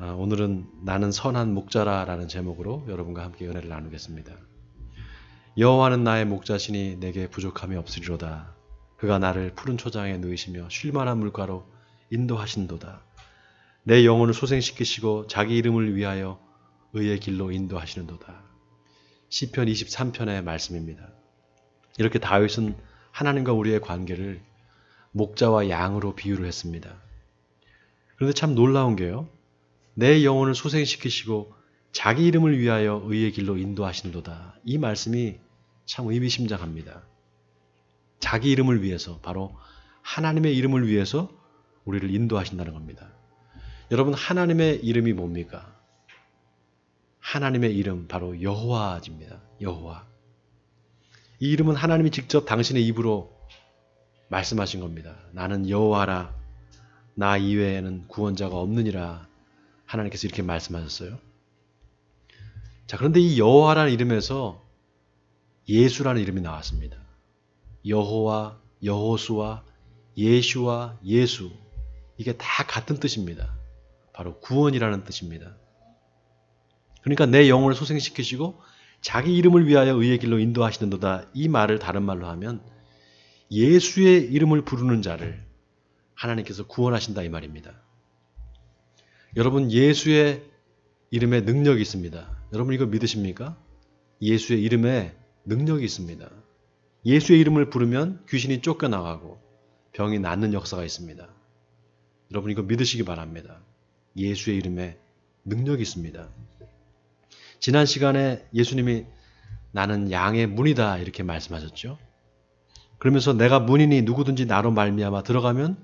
오늘은 나는 선한 목자라라는 제목으로 여러분과 함께 은혜를 나누겠습니다. 여호와는 나의 목자시니 내게 부족함이 없으리로다. 그가 나를 푸른 초장에 누이시며 쉴만한 물가로 인도하신도다. 내 영혼을 소생시키시고 자기 이름을 위하여 의의 길로 인도하시는도다. 시편 23편의 말씀입니다. 이렇게 다윗은 하나님과 우리의 관계를 목자와 양으로 비유를 했습니다. 그런데 참 놀라운 게요. 내 영혼을 소생시키시고 자기 이름을 위하여 의의 길로 인도하신도다. 이 말씀이 참 의미심장합니다. 자기 이름을 위해서, 바로 하나님의 이름을 위해서 우리를 인도하신다는 겁니다. 여러분, 하나님의 이름이 뭡니까? 하나님의 이름 바로 여호와입니다. 여호와. 이 이름은 하나님이 직접 당신의 입으로 말씀하신 겁니다. 나는 여호와라. 나 이외에는 구원자가 없느니라. 하나님께서 이렇게 말씀하셨어요. 자, 그런데 이 여호와라는 이름에서 예수라는 이름이 나왔습니다. 여호와, 여호수아, 예슈와 예수. 이게 다 같은 뜻입니다. 바로 구원이라는 뜻입니다. 그러니까 내 영혼을 소생시키시고 자기 이름을 위하여 의의 길로 인도하시는도다. 이 말을 다른 말로 하면 예수의 이름을 부르는 자를 하나님께서 구원하신다 이 말입니다. 여러분, 예수의 이름에 능력이 있습니다. 여러분 이거 믿으십니까? 예수의 이름에 능력이 있습니다. 예수의 이름을 부르면 귀신이 쫓겨나가고 병이 낫는 역사가 있습니다. 여러분 이거 믿으시기 바랍니다. 예수의 이름에 능력이 있습니다. 지난 시간에 예수님이 나는 양의 문이다 이렇게 말씀하셨죠. 그러면서 내가 문이니 누구든지 나로 말미암아 들어가면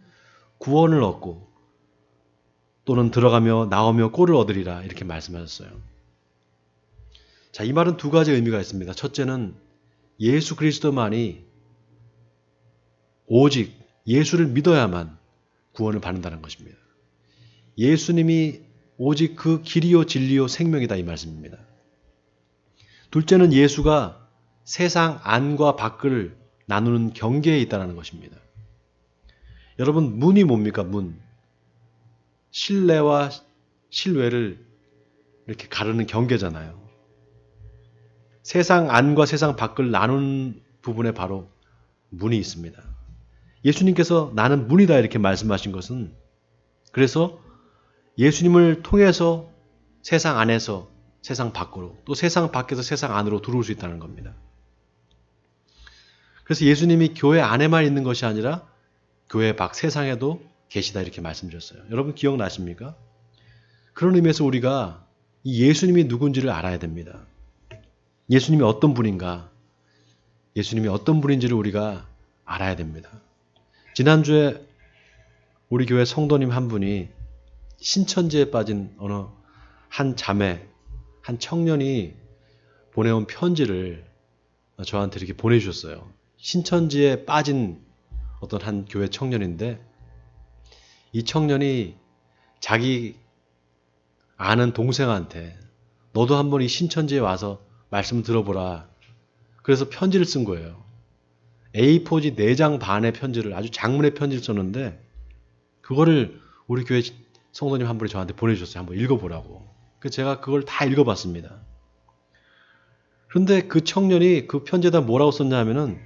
구원을 얻고 또는 들어가며 나오며 꼴을 얻으리라 이렇게 말씀하셨어요. 자, 이 말은 두 가지 의미가 있습니다. 첫째는 예수 그리스도만이 오직 예수를 믿어야만 구원을 받는다는 것입니다. 예수님이 오직 그 길이요 진리요 생명이다 이 말씀입니다. 둘째는 예수가 세상 안과 밖을 나누는 경계에 있다는 것입니다. 여러분, 문이 뭡니까? 문. 실내와 실외를 이렇게 가르는 경계잖아요. 세상 안과 세상 밖을 나누는 부분에 바로 문이 있습니다. 예수님께서 나는 문이다 이렇게 말씀하신 것은 그래서 예수님을 통해서 세상 안에서 세상 밖으로 또 세상 밖에서 세상 안으로 들어올 수 있다는 겁니다. 그래서 예수님이 교회 안에만 있는 것이 아니라 교회 밖 세상에도 계시다 이렇게 말씀드렸어요. 여러분 기억나십니까? 그런 의미에서 우리가 이 예수님이 누군지를 알아야 됩니다. 예수님이 어떤 분인가? 예수님이 어떤 분인지를 우리가 알아야 됩니다. 지난주에 우리 교회 성도님 한 분이 신천지에 빠진 어느 한 자매, 한 청년이 보내온 편지를 저한테 이렇게 보내주셨어요. 신천지에 빠진 어떤 한 교회 청년인데 이 청년이 자기 아는 동생한테 너도 한번 이 신천지에 와서 말씀 들어보라. 그래서 편지를 쓴 거예요. A4지 4장 반의 편지를, 아주 장문의 편지를 썼는데 그거를 우리 교회 성도님 한 분이 저한테 보내주셨어요. 한번 읽어보라고. 그래서 제가 그걸 다 읽어봤습니다. 그런데 그 청년이 그 편지에다 뭐라고 썼냐 하면은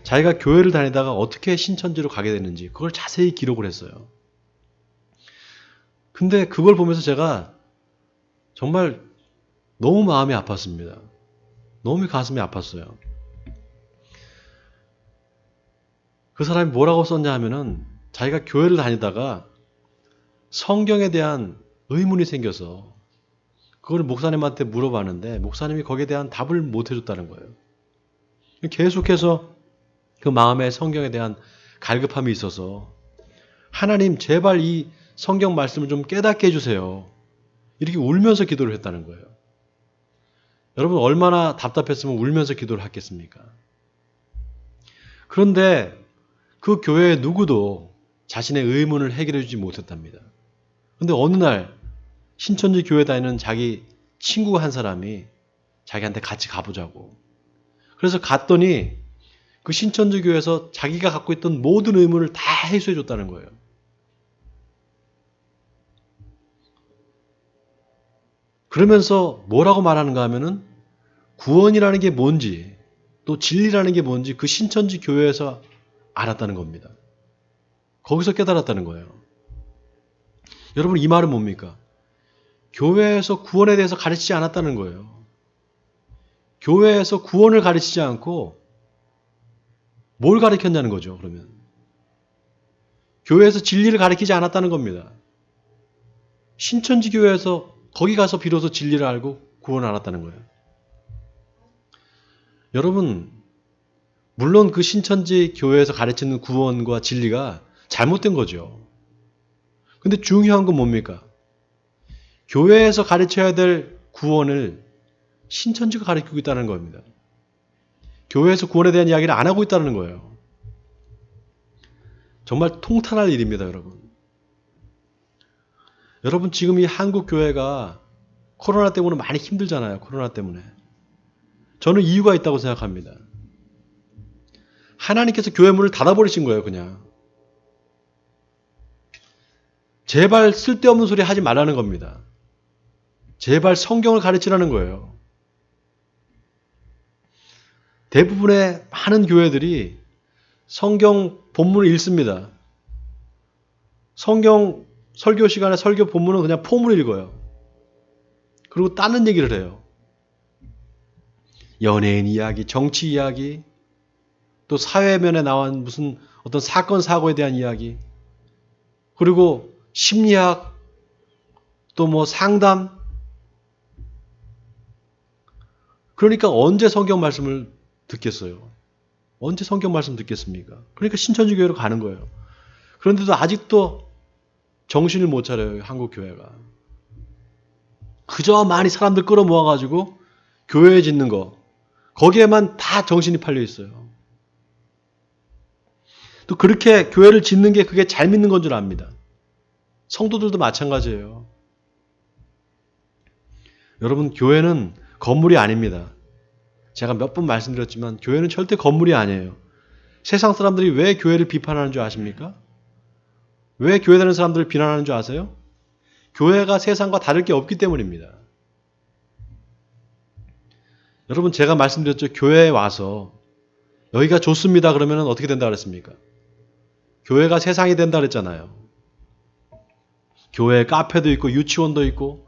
자기가 교회를 다니다가 어떻게 신천지로 가게 됐는지 그걸 자세히 기록을 했어요. 근데 그걸 보면서 제가 정말 너무 마음이 아팠습니다. 너무 가슴이 아팠어요. 그 사람이 뭐라고 썼냐 하면은 자기가 교회를 다니다가 성경에 대한 의문이 생겨서 그걸 목사님한테 물어봤는데 목사님이 거기에 대한 답을 못 해줬다는 거예요. 계속해서 그 마음에 성경에 대한 갈급함이 있어서 하나님 제발 이 성경 말씀을 좀 깨닫게 해주세요. 이렇게 울면서 기도를 했다는 거예요. 여러분 얼마나 답답했으면 울면서 기도를 했겠습니까? 그런데 그 교회의 누구도 자신의 의문을 해결해 주지 못했답니다. 그런데 어느 날 신천지 교회 다니는 자기 친구 한 사람이 자기한테 같이 가보자고. 그래서 갔더니 그 신천지 교회에서 자기가 갖고 있던 모든 의문을 다 해소해 줬다는 거예요. 그러면서 뭐라고 말하는가 하면은 구원이라는 게 뭔지 또 진리라는 게 뭔지 그 신천지 교회에서 알았다는 겁니다. 거기서 깨달았다는 거예요. 여러분 이 말은 뭡니까? 교회에서 구원에 대해서 가르치지 않았다는 거예요. 교회에서 구원을 가르치지 않고 뭘 가르쳤냐는 거죠. 그러면 교회에서 진리를 가르치지 않았다는 겁니다. 신천지 교회에서 거기 가서 비로소 진리를 알고 구원을 알았다는 거예요. 여러분 물론 그 신천지 교회에서 가르치는 구원과 진리가 잘못된 거죠. 근데 중요한 건 뭡니까? 교회에서 가르쳐야 될 구원을 신천지가 가르치고 있다는 겁니다. 교회에서 구원에 대한 이야기를 안 하고 있다는 거예요. 정말 통탄할 일입니다, 여러분. 여러분 지금 이 한국 교회가 코로나 때문에 많이 힘들잖아요. 코로나 때문에. 저는 이유가 있다고 생각합니다. 하나님께서 교회 문을 닫아버리신 거예요, 그냥. 제발 쓸데없는 소리 하지 말라는 겁니다. 제발 성경을 가르치라는 거예요. 대부분의 많은 교회들이 성경 본문을 읽습니다. 성경 설교 시간에 설교 본문은 그냥 폼을 읽어요. 그리고 다른 얘기를 해요. 연예인 이야기, 정치 이야기, 또 사회면에 나온 무슨 어떤 사건, 사고에 대한 이야기, 그리고 심리학, 또 뭐 상담. 그러니까 언제 성경 말씀을 듣겠어요? 언제 성경 말씀 듣겠습니까? 그러니까 신천지 교회로 가는 거예요. 그런데도 아직도 정신을 못 차려요, 한국 교회가. 그저 많이 사람들 끌어모아가지고 교회 짓는 거, 거기에만 다 정신이 팔려 있어요. 또 그렇게 교회를 짓는 게 그게 잘 믿는 건 줄 압니다. 성도들도 마찬가지예요. 여러분, 교회는 건물이 아닙니다. 제가 몇 번 말씀드렸지만 교회는 절대 건물이 아니에요. 세상 사람들이 왜 교회를 비판하는 줄 아십니까? 왜 교회 다니는 사람들을 비난하는 줄 아세요? 교회가 세상과 다를 게 없기 때문입니다. 여러분 제가 말씀드렸죠. 교회에 와서 여기가 좋습니다 그러면 어떻게 된다 그랬습니까? 교회가 세상이 된다 그랬잖아요. 교회에 카페도 있고 유치원도 있고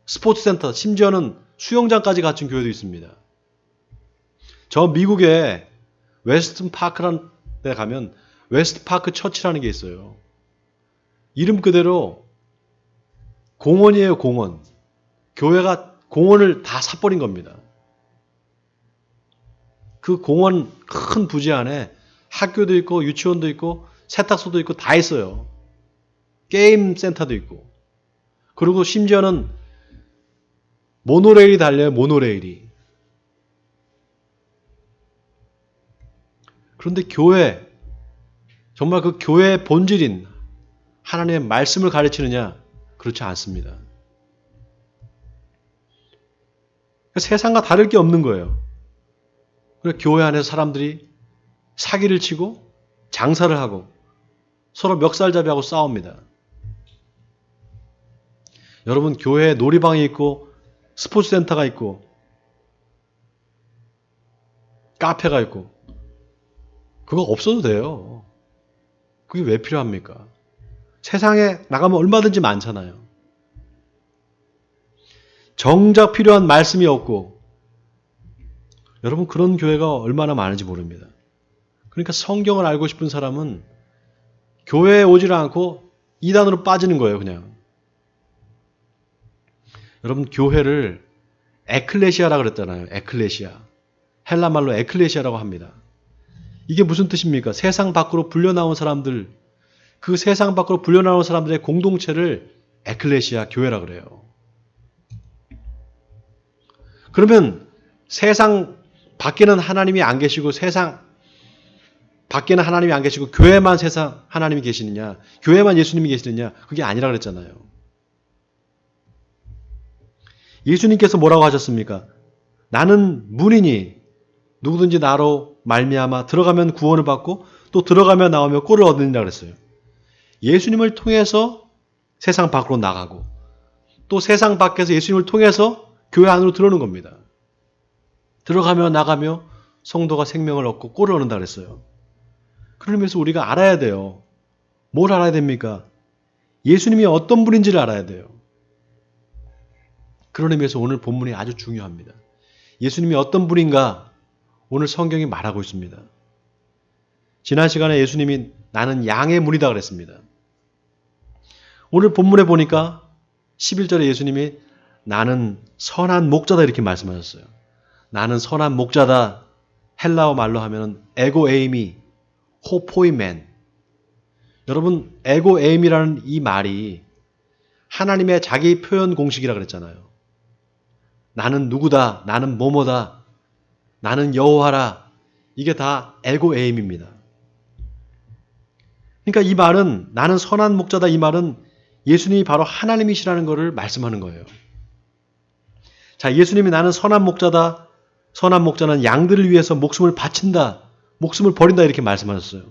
스포츠센터, 심지어는 수영장까지 갖춘 교회도 있습니다. 저 미국에 웨스턴 파크라는 데 가면 웨스트 파크 처치라는 게 있어요. 이름 그대로 공원이에요, 공원. 교회가 공원을 다 사버린 겁니다. 그 공원 큰 부지 안에 학교도 있고 유치원도 있고 세탁소도 있고 다 있어요. 게임 센터도 있고. 그리고 심지어는 모노레일이 달려요, 모노레일이. 그런데 교회, 정말 그 교회의 본질인 하나님의 말씀을 가르치느냐? 그렇지 않습니다. 세상과 다를 게 없는 거예요. 그래서 교회 안에서 사람들이 사기를 치고 장사를 하고 서로 멱살잡이하고 싸웁니다. 여러분 교회에 놀이방이 있고 스포츠센터가 있고 카페가 있고 그거 없어도 돼요. 그게 왜 필요합니까? 세상에 나가면 얼마든지 많잖아요. 정작 필요한 말씀이 없고 여러분 그런 교회가 얼마나 많은지 모릅니다. 그러니까 성경을 알고 싶은 사람은 교회에 오질 않고 이단으로 빠지는 거예요. 그냥. 여러분 교회를 에클레시아라고 그랬잖아요. 에클레시아. 헬라말로 에클레시아라고 합니다. 이게 무슨 뜻입니까? 세상 밖으로 불려나온 사람들, 그 세상 밖으로 불려나온 사람들의 공동체를 에클레시아, 교회라고 그래요. 그러면 세상 밖에는 하나님이 안 계시고 세상 밖에는 하나님이 안 계시고 교회만 세상 하나님이 계시느냐, 교회만 예수님이 계시느냐, 그게 아니라 그랬잖아요. 예수님께서 뭐라고 하셨습니까? 나는 문이니 누구든지 나로 말미암아 들어가면 구원을 받고 또 들어가며 나오며 꼴을 얻느니라 그랬어요. 예수님을 통해서 세상 밖으로 나가고 또 세상 밖에서 예수님을 통해서 교회 안으로 들어오는 겁니다. 들어가며 나가며 성도가 생명을 얻고 꼴을 얻는다 그랬어요. 그런 의미에서 우리가 알아야 돼요. 뭘 알아야 됩니까? 예수님이 어떤 분인지를 알아야 돼요. 그런 의미에서 오늘 본문이 아주 중요합니다. 예수님이 어떤 분인가 오늘 성경이 말하고 있습니다. 지난 시간에 예수님이 나는 양의 문이다 그랬습니다. 오늘 본문에 보니까 11절에 예수님이 나는 선한 목자다 이렇게 말씀하셨어요. 나는 선한 목자다. 헬라어 말로 하면 에고 에이미 호포이멘. 여러분 에고 에임이라는 이 말이 하나님의 자기 표현 공식이라 그랬잖아요. 나는 누구다. 나는 뭐뭐다. 나는 여호와라. 이게 다 에고 에임입니다. 그러니까 이 말은 나는 선한 목자다 이 말은 예수님이 바로 하나님이시라는 것을 말씀하는 거예요. 자, 예수님이 나는 선한 목자다. 선한 목자는 양들을 위해서 목숨을 바친다. 목숨을 버린다 이렇게 말씀하셨어요.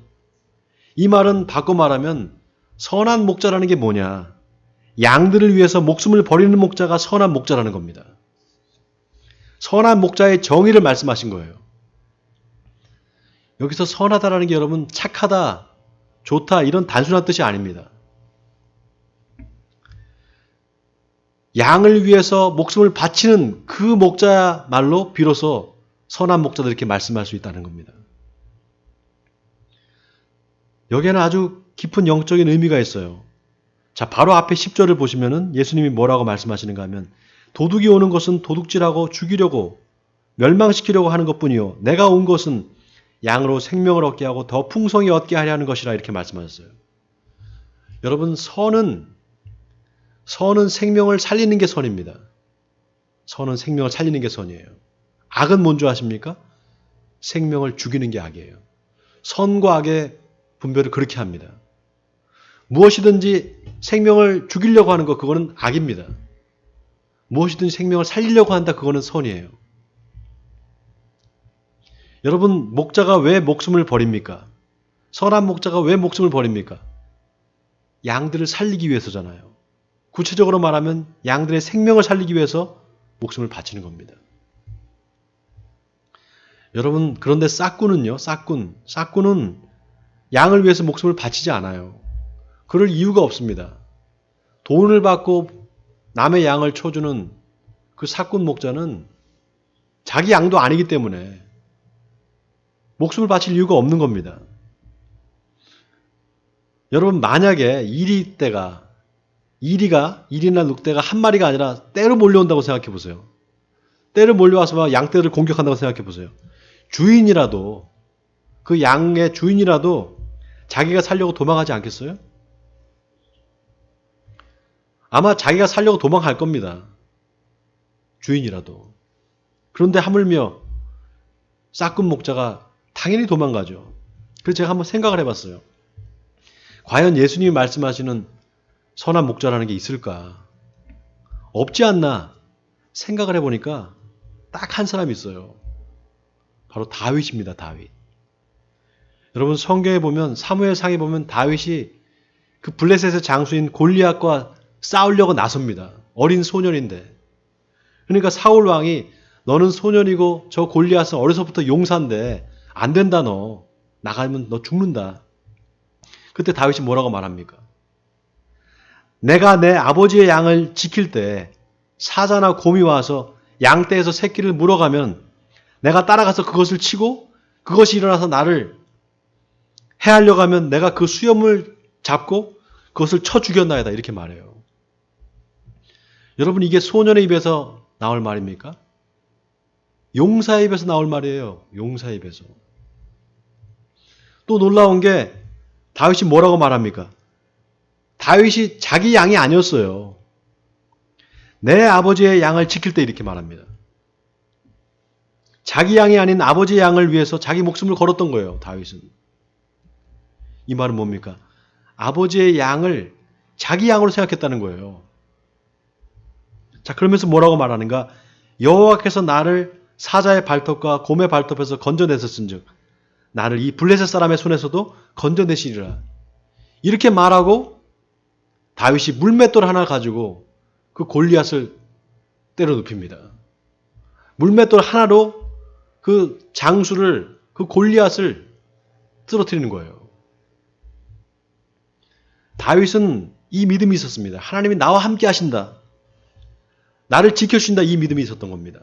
이 말은 바꿔 말하면 선한 목자라는 게 뭐냐. 양들을 위해서 목숨을 버리는 목자가 선한 목자라는 겁니다. 선한 목자의 정의를 말씀하신 거예요. 여기서 선하다라는 게 여러분 착하다, 좋다 이런 단순한 뜻이 아닙니다. 양을 위해서 목숨을 바치는 그 목자야말로 비로소 선한 목자들 이렇게 말씀할 수 있다는 겁니다. 여기에는 아주 깊은 영적인 의미가 있어요. 자, 바로 앞에 10절을 보시면은 예수님이 뭐라고 말씀하시는가 하면 도둑이 오는 것은 도둑질하고 죽이려고 멸망시키려고 하는 것뿐이요. 내가 온 것은 양으로 생명을 얻게 하고 더 풍성히 얻게 하려 하는 것이라 이렇게 말씀하셨어요. 여러분 선은 생명을 살리는 게 선입니다. 선은 생명을 살리는 게 선이에요. 악은 뭔지 아십니까? 생명을 죽이는 게 악이에요. 선과 악의 분별을 그렇게 합니다. 무엇이든지 생명을 죽이려고 하는 것 그거는 악입니다. 무엇이든지 생명을 살리려고 한다 그거는 선이에요. 여러분 목자가 왜 목숨을 버립니까? 선한 목자가 왜 목숨을 버립니까? 양들을 살리기 위해서잖아요. 구체적으로 말하면 양들의 생명을 살리기 위해서 목숨을 바치는 겁니다. 여러분 그런데 싹꾼은요. 싹꾼은 양을 위해서 목숨을 바치지 않아요. 그럴 이유가 없습니다. 돈을 받고 남의 양을 쳐주는 그 싹꾼 목자는 자기 양도 아니기 때문에 목숨을 바칠 이유가 없는 겁니다. 여러분 만약에 이리나 늑대가 한 마리가 아니라 떼로 몰려온다고 생각해 보세요. 떼로 몰려와서 막 양떼를 공격한다고 생각해 보세요. 주인이라도 그 양의 주인이라도 자기가 살려고 도망하지 않겠어요? 아마 자기가 살려고 도망갈 겁니다. 주인이라도. 그런데 하물며 싹꾼 목자가 당연히 도망가죠. 그래서 제가 한번 생각을 해봤어요. 과연 예수님이 말씀하시는 선한 목자라는 게 있을까? 없지 않나 생각을 해보니까 딱 한 사람이 있어요. 바로 다윗입니다. 다윗. 여러분 성경에 보면 사무엘상에 보면 다윗이 그 블레셋의 장수인 골리앗과 싸우려고 나섭니다. 어린 소년인데. 그러니까 사울 왕이 너는 소년이고 저 골리앗은 어려서부터 용사인데 안 된다 너. 나가면 너 죽는다. 그때 다윗이 뭐라고 말합니까? 내가 내 아버지의 양을 지킬 때 사자나 곰이 와서 양떼에서 새끼를 물어가면 내가 따라가서 그것을 치고 그것이 일어나서 나를 해하려고 하면 내가 그 수염을 잡고 그것을 쳐 죽였나이다 이렇게 말해요. 여러분 이게 소년의 입에서 나올 말입니까? 용사의 입에서 나올 말이에요. 용사의 입에서. 또 놀라운 게 다윗이 뭐라고 말합니까? 다윗이 자기 양이 아니었어요. 내 아버지의 양을 지킬 때 이렇게 말합니다. 자기 양이 아닌 아버지의 양을 위해서 자기 목숨을 걸었던 거예요. 다윗은. 이 말은 뭡니까? 아버지의 양을 자기 양으로 생각했다는 거예요. 자, 그러면서 뭐라고 말하는가? 여호와께서 나를 사자의 발톱과 곰의 발톱에서 건져내셨은즉 나를 이 블레셋 사람의 손에서도 건져내시리라. 이렇게 말하고 다윗이 물맷돌 하나 가지고 그 골리앗을 때려 눕힙니다. 물맷돌 하나로 그 장수를, 그 골리앗을 쓰러뜨리는 거예요. 다윗은 이 믿음이 있었습니다. 하나님이 나와 함께 하신다. 나를 지켜주신다. 이 믿음이 있었던 겁니다.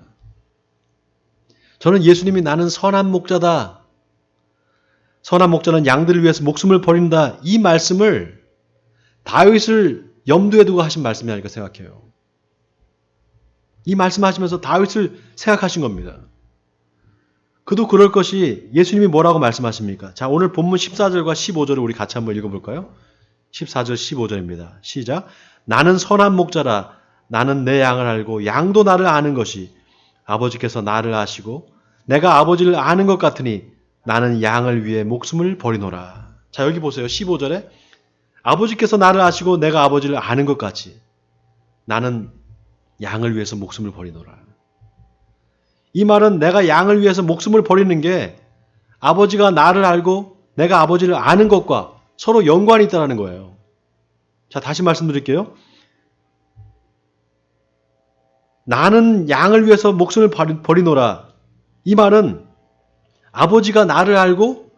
저는 예수님이 나는 선한 목자다. 선한 목자는 양들을 위해서 목숨을 버린다. 이 말씀을 다윗을 염두에 두고 하신 말씀이 아닐까 생각해요. 이 말씀하시면서 다윗을 생각하신 겁니다. 그도 그럴 것이 예수님이 뭐라고 말씀하십니까? 자, 오늘 본문 14절과 15절을 우리 같이 한번 읽어볼까요? 14절 15절입니다. 시작. 나는 선한 목자라. 나는 내 양을 알고 양도 나를 아는 것이 아버지께서 나를 아시고 내가 아버지를 아는 것 같으니 나는 양을 위해 목숨을 버리노라. 자, 여기 보세요. 15절에 아버지께서 나를 아시고 내가 아버지를 아는 것 같이 나는 양을 위해서 목숨을 버리노라. 이 말은 내가 양을 위해서 목숨을 버리는 게 아버지가 나를 알고 내가 아버지를 아는 것과 서로 연관이 있다는 거예요. 자, 다시 말씀드릴게요. 나는 양을 위해서 목숨을 버리노라. 이 말은 아버지가 나를 알고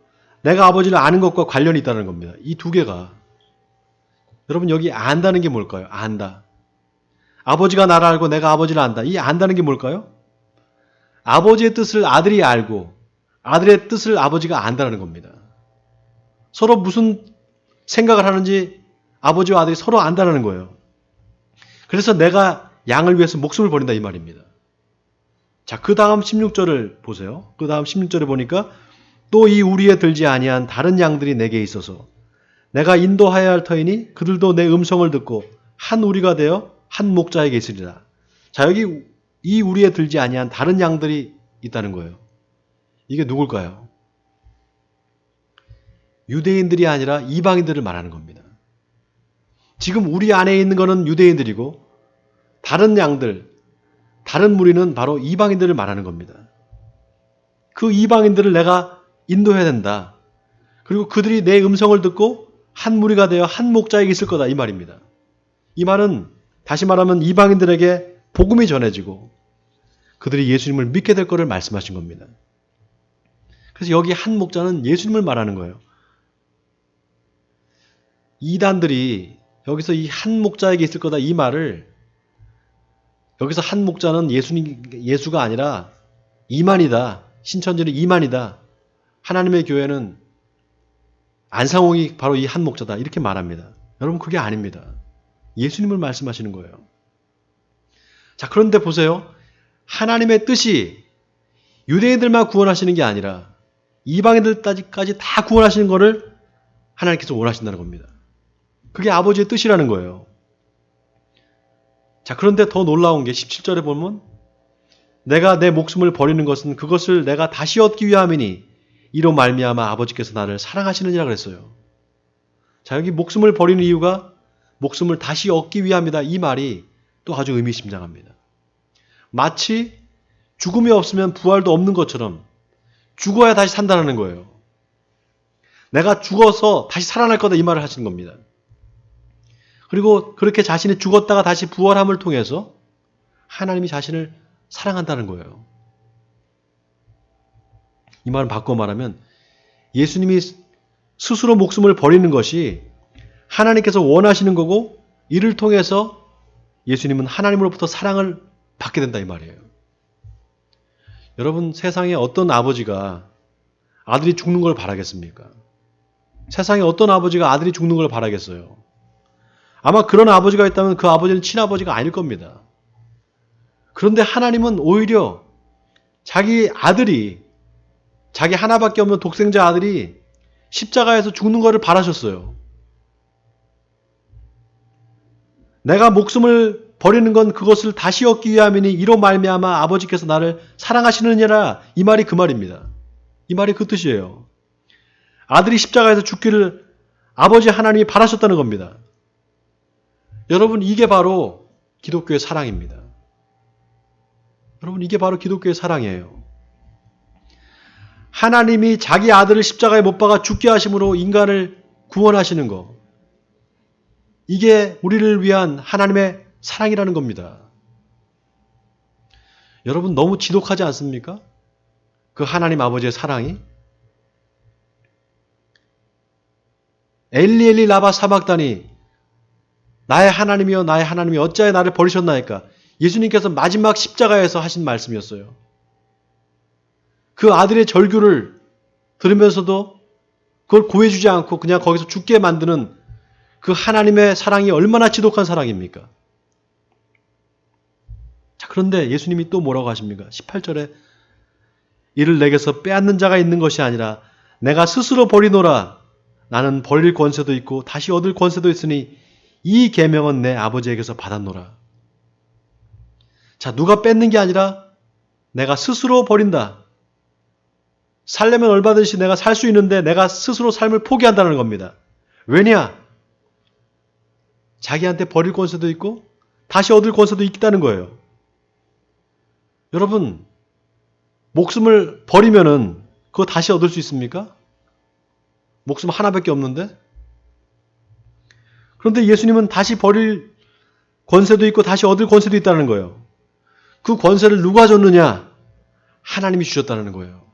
내가 아버지를 아는 것과 관련이 있다는 겁니다. 이 두 개가. 여러분, 여기 안다는 게 뭘까요? 안다. 아버지가 나를 알고 내가 아버지를 안다. 이 안다는 게 뭘까요? 아버지의 뜻을 아들이 알고 아들의 뜻을 아버지가 안다는 겁니다. 서로 무슨 생각을 하는지 아버지와 아들이 서로 안다는 거예요. 그래서 내가 양을 위해서 목숨을 버린다 이 말입니다. 자, 그 다음 16절을 보세요. 그 다음 16절에 보니까 또 이 우리에 들지 아니한 다른 양들이 내게 있어서 내가 인도하여야 할 터이니 그들도 내 음성을 듣고 한 우리가 되어 한 목자에게 있으리라. 자, 여기 이 우리에 들지 아니한 다른 양들이 있다는 거예요. 이게 누굴까요? 유대인들이 아니라 이방인들을 말하는 겁니다. 지금 우리 안에 있는 것은 유대인들이고 다른 양들, 다른 무리는 바로 이방인들을 말하는 겁니다. 그 이방인들을 내가 인도해야 된다. 그리고 그들이 내 음성을 듣고 한 무리가 되어 한 목자에게 있을 거다 이 말입니다. 이 말은 다시 말하면 이방인들에게 복음이 전해지고 그들이 예수님을 믿게 될 것을 말씀하신 겁니다. 그래서 여기 한 목자는 예수님을 말하는 거예요. 이단들이 여기서 이 한 목자에게 있을 거다 이 말을 여기서 한 목자는 예수가 아니라 이만이다. 신천지는 이만이다. 하나님의 교회는 안상홍이 바로 이 한 목자다. 이렇게 말합니다. 여러분, 그게 아닙니다. 예수님을 말씀하시는 거예요. 자, 그런데 보세요. 하나님의 뜻이 유대인들만 구원하시는 게 아니라 이방인들까지 다 구원하시는 것을 하나님께서 원하신다는 겁니다. 그게 아버지의 뜻이라는 거예요. 자, 그런데 더 놀라운 게 17절에 보면 내가 내 목숨을 버리는 것은 그것을 내가 다시 얻기 위함이니 이로 말미암아 아버지께서 나를 사랑하시느니라 그랬어요. 자, 여기 목숨을 버리는 이유가 목숨을 다시 얻기 위함이다. 이 말이 또 아주 의미심장합니다. 마치 죽음이 없으면 부활도 없는 것처럼 죽어야 다시 산다는 거예요. 내가 죽어서 다시 살아날 거다 이 말을 하시는 겁니다. 그리고 그렇게 자신이 죽었다가 다시 부활함을 통해서 하나님이 자신을 사랑한다는 거예요. 이 말은 바꿔 말하면 예수님이 스스로 목숨을 버리는 것이 하나님께서 원하시는 거고 이를 통해서 예수님은 하나님으로부터 사랑을 받게 된다 이 말이에요. 여러분, 세상에 어떤 아버지가 아들이 죽는 걸 바라겠습니까? 세상에 어떤 아버지가 아들이 죽는 걸 바라겠어요? 아마 그런 아버지가 있다면 그 아버지는 친아버지가 아닐 겁니다. 그런데 하나님은 오히려 자기 아들이, 자기 하나밖에 없는 독생자 아들이 십자가에서 죽는 것을 바라셨어요. 내가 목숨을 버리는 건 그것을 다시 얻기 위함이니 이로 말미암아 아버지께서 나를 사랑하시느니라. 이 말이 그 말입니다. 이 말이 그 뜻이에요. 아들이 십자가에서 죽기를 아버지 하나님이 바라셨다는 겁니다. 여러분, 이게 바로 기독교의 사랑입니다. 여러분, 이게 바로 기독교의 사랑이에요. 하나님이 자기 아들을 십자가에 못 박아 죽게 하심으로 인간을 구원하시는 거. 이게 우리를 위한 하나님의 사랑이라는 겁니다. 여러분 너무 지독하지 않습니까? 그 하나님 아버지의 사랑이? 엘리 엘리 라바 사박다니 나의 하나님이여 나의 하나님이 어찌하여 나를 버리셨나이까? 예수님께서 마지막 십자가에서 하신 말씀이었어요. 그 아들의 절규를 들으면서도 그걸 구해주지 않고 그냥 거기서 죽게 만드는 그 하나님의 사랑이 얼마나 지독한 사랑입니까? 자, 그런데 예수님이 또 뭐라고 하십니까? 18절에 이를 내게서 빼앗는 자가 있는 것이 아니라 내가 스스로 버리노라. 나는 버릴 권세도 있고 다시 얻을 권세도 있으니 이 계명은 내 아버지에게서 받았노라. 자, 누가 뺏는 게 아니라 내가 스스로 버린다. 살려면 얼마든지 내가 살 수 있는데 내가 스스로 삶을 포기한다는 겁니다. 왜냐? 자기한테 버릴 권세도 있고 다시 얻을 권세도 있다는 거예요. 여러분, 목숨을 버리면은 그거 다시 얻을 수 있습니까? 목숨 하나밖에 없는데? 그런데 예수님은 다시 버릴 권세도 있고 다시 얻을 권세도 있다는 거예요. 그 권세를 누가 줬느냐? 하나님이 주셨다는 거예요.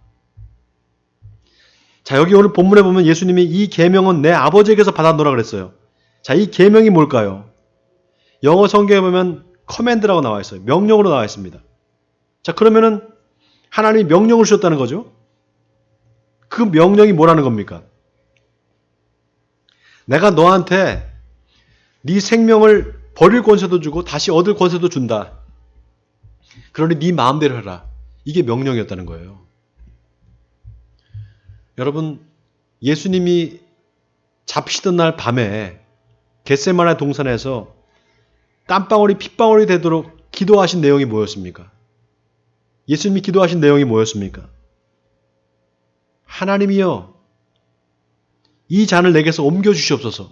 자, 여기 오늘 본문에 보면 예수님이 이 계명은 내 아버지에게서 받았노라 그랬어요. 자, 이 계명이 뭘까요? 영어 성경에 보면 커맨드라고 나와 있어요. 명령으로 나와 있습니다. 자, 그러면은 하나님이 명령을 주셨다는 거죠. 그 명령이 뭐라는 겁니까? 내가 너한테 네 생명을 버릴 권세도 주고 다시 얻을 권세도 준다. 그러니 네 마음대로 해라. 이게 명령이었다는 거예요. 여러분, 예수님이 잡히시던 날 밤에 겟세마네 동산에서 땀방울이 핏방울이 되도록 기도하신 내용이 뭐였습니까? 예수님이 기도하신 내용이 뭐였습니까? 하나님이여, 이 잔을 내게서 옮겨주시옵소서.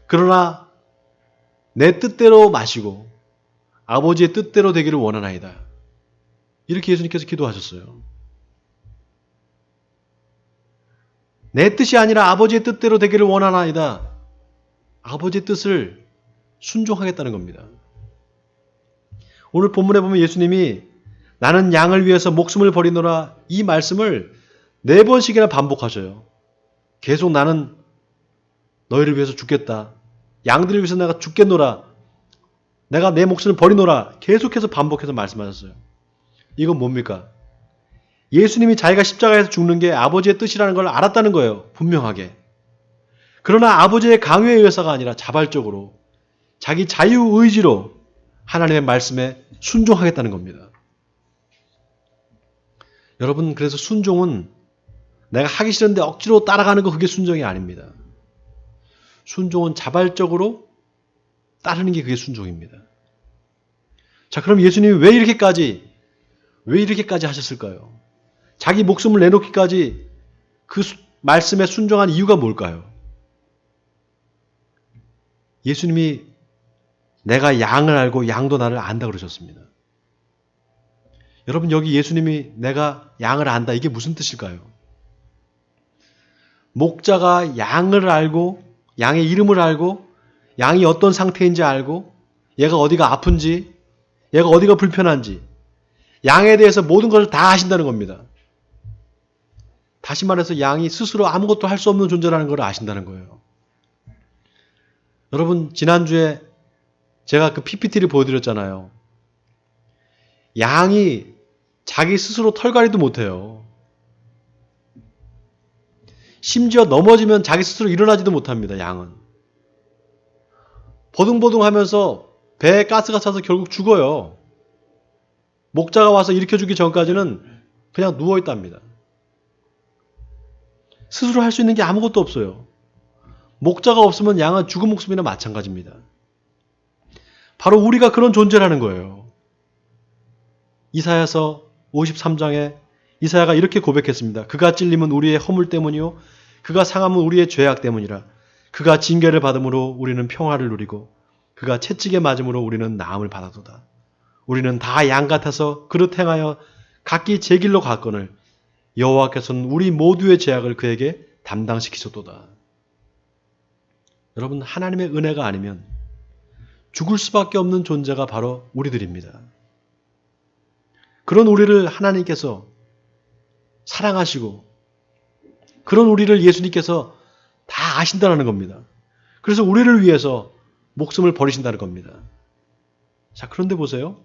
그러나 내 뜻대로 마시고 아버지의 뜻대로 되기를 원하나이다. 이렇게 예수님께서 기도하셨어요. 내 뜻이 아니라 아버지의 뜻대로 되기를 원하나이다. 아버지의 뜻을 순종하겠다는 겁니다. 오늘 본문에 보면 예수님이 나는 양을 위해서 목숨을 버리노라 이 말씀을 4번씩이나 반복하셔요. 계속 나는 너희를 위해서 죽겠다. 양들을 위해서 내가 죽겠노라. 내가 내 목숨을 버리노라. 계속해서 반복해서 말씀하셨어요. 이건 뭡니까? 예수님이 자기가 십자가에서 죽는 게 아버지의 뜻이라는 걸 알았다는 거예요. 분명하게. 그러나 아버지의 강요에 의해서가 아니라 자발적으로 자기 자유의지로 하나님의 말씀에 순종하겠다는 겁니다. 여러분, 그래서 순종은 내가 하기 싫은데 억지로 따라가는 거 그게 순종이 아닙니다. 순종은 자발적으로 따르는 게 그게 순종입니다. 자, 그럼 예수님이 왜 이렇게까지 하셨을까요? 자기 목숨을 내놓기까지 그 말씀에 순종한 이유가 뭘까요? 예수님이 내가 양을 알고 양도 나를 안다 그러셨습니다. 여러분, 여기 예수님이 내가 양을 안다 이게 무슨 뜻일까요? 목자가 양을 알고 양의 이름을 알고 양이 어떤 상태인지 알고 얘가 어디가 아픈지 얘가 어디가 불편한지 양에 대해서 모든 것을 다 아신다는 겁니다. 다시 말해서 양이 스스로 아무것도 할 수 없는 존재라는 걸 아신다는 거예요. 여러분, 지난주에 제가 그 PPT를 보여드렸잖아요. 양이 자기 스스로 털갈이도 못해요. 심지어 넘어지면 자기 스스로 일어나지도 못합니다. 양은. 버둥버둥 하면서 배에 가스가 차서 결국 죽어요. 목자가 와서 일으켜주기 전까지는 그냥 누워있답니다. 스스로 할 수 있는 게 아무것도 없어요. 목자가 없으면 양은 죽은 목숨이나 마찬가지입니다. 바로 우리가 그런 존재라는 거예요. 이사야서 53장에 이사야가 이렇게 고백했습니다. 그가 찔림은 우리의 허물 때문이요 그가 상함은 우리의 죄악 때문이라. 그가 징계를 받음으로 우리는 평화를 누리고 그가 채찍에 맞음으로 우리는 나음을 받아도다. 우리는 다 양 같아서 그릇 행하여 각기 제 길로 갔거늘 여호와께서는 우리 모두의 죄악을 그에게 담당시키셨도다. 여러분, 하나님의 은혜가 아니면 죽을 수밖에 없는 존재가 바로 우리들입니다. 그런 우리를 하나님께서 사랑하시고 그런 우리를 예수님께서 다 아신다는 겁니다. 그래서 우리를 위해서 목숨을 버리신다는 겁니다. 자, 그런데 보세요.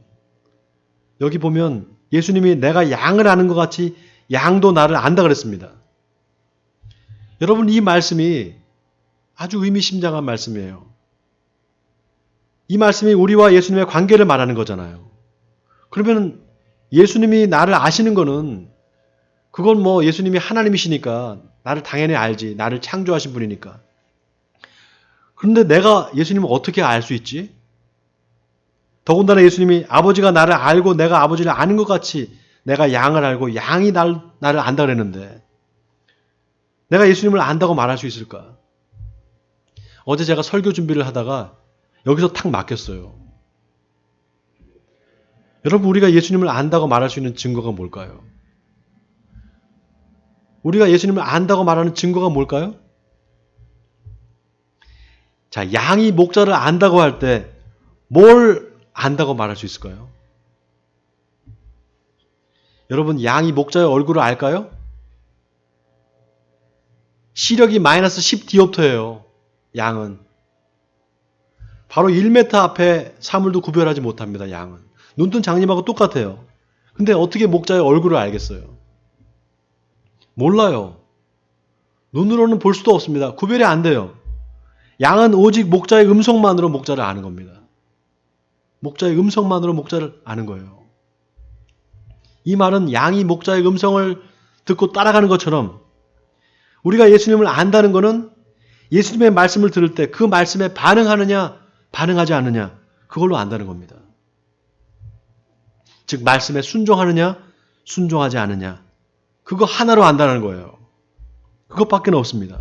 여기 보면 예수님이 내가 양을 아는 것 같이 양도 나를 안다 그랬습니다. 여러분, 이 말씀이 아주 의미심장한 말씀이에요. 이 말씀이 우리와 예수님의 관계를 말하는 거잖아요. 그러면 예수님이 나를 아시는 거는 그건 뭐 예수님이 하나님이시니까 나를 당연히 알지. 나를 창조하신 분이니까. 그런데 내가 예수님을 어떻게 알 수 있지? 더군다나 예수님이 아버지가 나를 알고 내가 아버지를 아는 것 같이 내가 양을 알고 양이 나를 안다 그랬는데 내가 예수님을 안다고 말할 수 있을까? 어제 제가 설교 준비를 하다가 여기서 탁 막혔어요. 여러분, 우리가 예수님을 안다고 말할 수 있는 증거가 뭘까요? 우리가 예수님을 안다고 말하는 증거가 뭘까요? 자, 양이 목자를 안다고 할 때 뭘 안다고 말할 수 있을까요? 여러분, 양이 목자의 얼굴을 알까요? 시력이 마이너스 10디옵터예요. 양은. 바로 1m 앞에 사물도 구별하지 못합니다. 양은. 눈뜬 장님하고 똑같아요. 근데 어떻게 목자의 얼굴을 알겠어요? 몰라요. 눈으로는 볼 수도 없습니다. 구별이 안 돼요. 양은 오직 목자의 음성만으로 목자를 아는 겁니다. 목자의 음성만으로 목자를 아는 거예요. 이 말은 양이 목자의 음성을 듣고 따라가는 것처럼 우리가 예수님을 안다는 것은 예수님의 말씀을 들을 때 그 말씀에 반응하느냐 반응하지 않느냐 그걸로 안다는 겁니다. 즉 말씀에 순종하느냐 순종하지 않느냐 그거 하나로 안다는 거예요. 그것밖에 없습니다.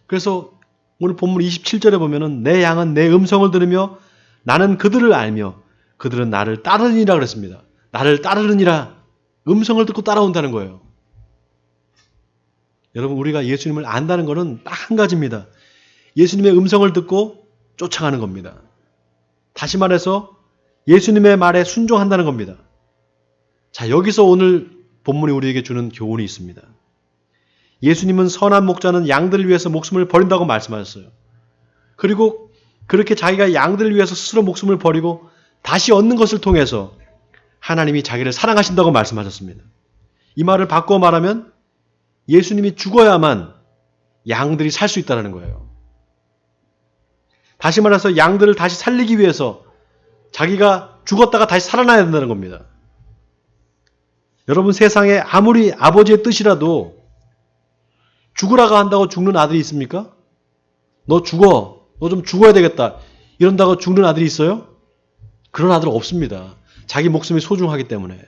그래서 오늘 본문 27절에 보면은 내 양은 내 음성을 들으며 나는 그들을 알며 그들은 나를 따르니라 그랬습니다. 나를 따르느니라 음성을 듣고 따라온다는 거예요. 여러분, 우리가 예수님을 안다는 것은 딱 한 가지입니다. 예수님의 음성을 듣고 쫓아가는 겁니다. 다시 말해서 예수님의 말에 순종한다는 겁니다. 자, 여기서 오늘 본문이 우리에게 주는 교훈이 있습니다. 예수님은 선한 목자는 양들을 위해서 목숨을 버린다고 말씀하셨어요. 그리고 그렇게 자기가 양들을 위해서 스스로 목숨을 버리고 다시 얻는 것을 통해서 하나님이 자기를 사랑하신다고 말씀하셨습니다. 이 말을 바꿔 말하면 예수님이 죽어야만 양들이 살 수 있다는 거예요. 다시 말해서 양들을 다시 살리기 위해서 자기가 죽었다가 다시 살아나야 된다는 겁니다. 여러분, 세상에 아무리 아버지의 뜻이라도 죽으라고 한다고 죽는 아들이 있습니까? 너 죽어. 너 좀 죽어야 되겠다. 이런다고 죽는 아들이 있어요? 그런 아들 없습니다. 자기 목숨이 소중하기 때문에.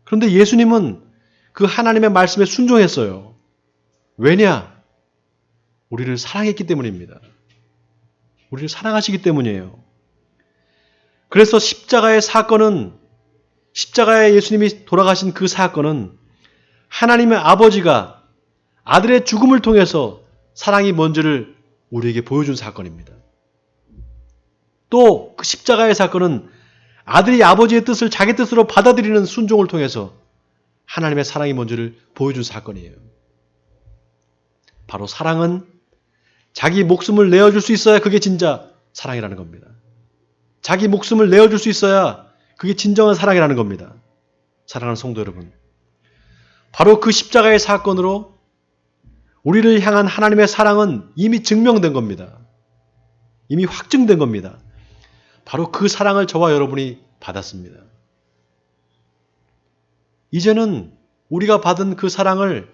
그런데 예수님은 그 하나님의 말씀에 순종했어요. 왜냐? 우리를 사랑했기 때문입니다. 우리를 사랑하시기 때문이에요. 그래서 십자가의 사건은 십자가에 예수님이 돌아가신 그 사건은 하나님의 아버지가 아들의 죽음을 통해서 사랑이 뭔지를 우리에게 보여준 사건입니다. 또 그 십자가의 사건은 아들이 아버지의 뜻을 자기 뜻으로 받아들이는 순종을 통해서 하나님의 사랑이 뭔지를 보여준 사건이에요. 바로 사랑은 자기 목숨을 내어줄 수 있어야 그게 진짜 사랑이라는 겁니다. 자기 목숨을 내어줄 수 있어야 그게 진정한 사랑이라는 겁니다. 사랑하는 성도 여러분, 바로 그 십자가의 사건으로 우리를 향한 하나님의 사랑은 이미 증명된 겁니다. 이미 확증된 겁니다. 바로 그 사랑을 저와 여러분이 받았습니다. 이제는 우리가 받은 그 사랑을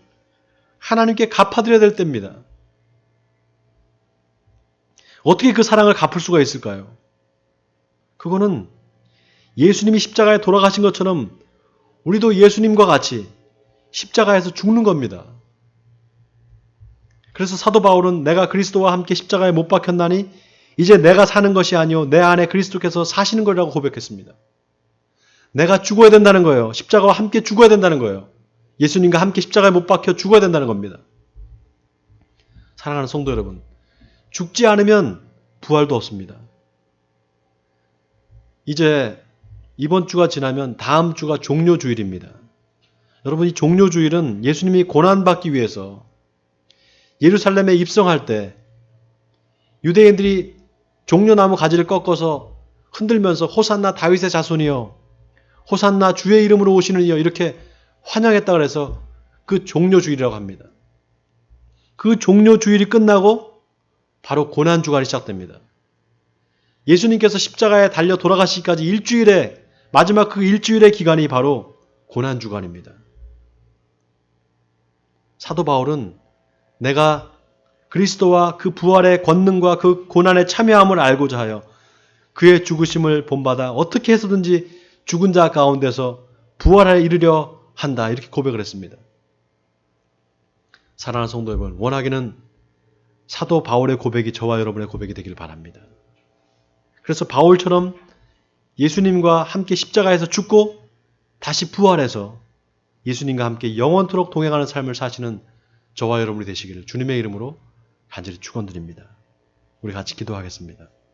하나님께 갚아드려야 될 때입니다. 어떻게 그 사랑을 갚을 수가 있을까요? 그거는 예수님이 십자가에 돌아가신 것처럼 우리도 예수님과 같이 십자가에서 죽는 겁니다. 그래서 사도 바울은 내가 그리스도와 함께 십자가에 못 박혔나니 이제 내가 사는 것이 아니요 내 안에 그리스도께서 사시는 거라고 고백했습니다. 내가 죽어야 된다는 거예요. 십자가와 함께 죽어야 된다는 거예요. 예수님과 함께 십자가에 못 박혀 죽어야 된다는 겁니다. 사랑하는 성도 여러분, 죽지 않으면 부활도 없습니다. 이제 이번 주가 지나면 다음 주가 종료주일입니다. 여러분, 이 종료주일은 예수님이 고난받기 위해서 예루살렘에 입성할 때 유대인들이 종려나무 가지를 꺾어서 흔들면서 호산나 다윗의 자손이여, 호산나 주의 이름으로 오시는 이여, 이렇게 환영했다 그래서 그 종료주일이라고 합니다. 그 종료주일이 끝나고 바로 고난주간이 시작됩니다. 예수님께서 십자가에 달려 돌아가시기까지 일주일의 마지막 그 일주일의 기간이 바로 고난주간입니다. 사도 바울은 내가 그리스도와 그 부활의 권능과 그 고난에 참여함을 알고자 하여 그의 죽으심을 본받아 어떻게 해서든지 죽은 자 가운데서 부활에 이르려 한다, 이렇게 고백을 했습니다. 사랑하는 성도 여러분, 원하기는 사도 바울의 고백이 저와 여러분의 고백이 되길 바랍니다. 그래서 바울처럼 예수님과 함께 십자가에서 죽고 다시 부활해서 예수님과 함께 영원토록 동행하는 삶을 사시는 저와 여러분이 되시기를 주님의 이름으로 간절히 축원드립니다. 우리 같이 기도하겠습니다.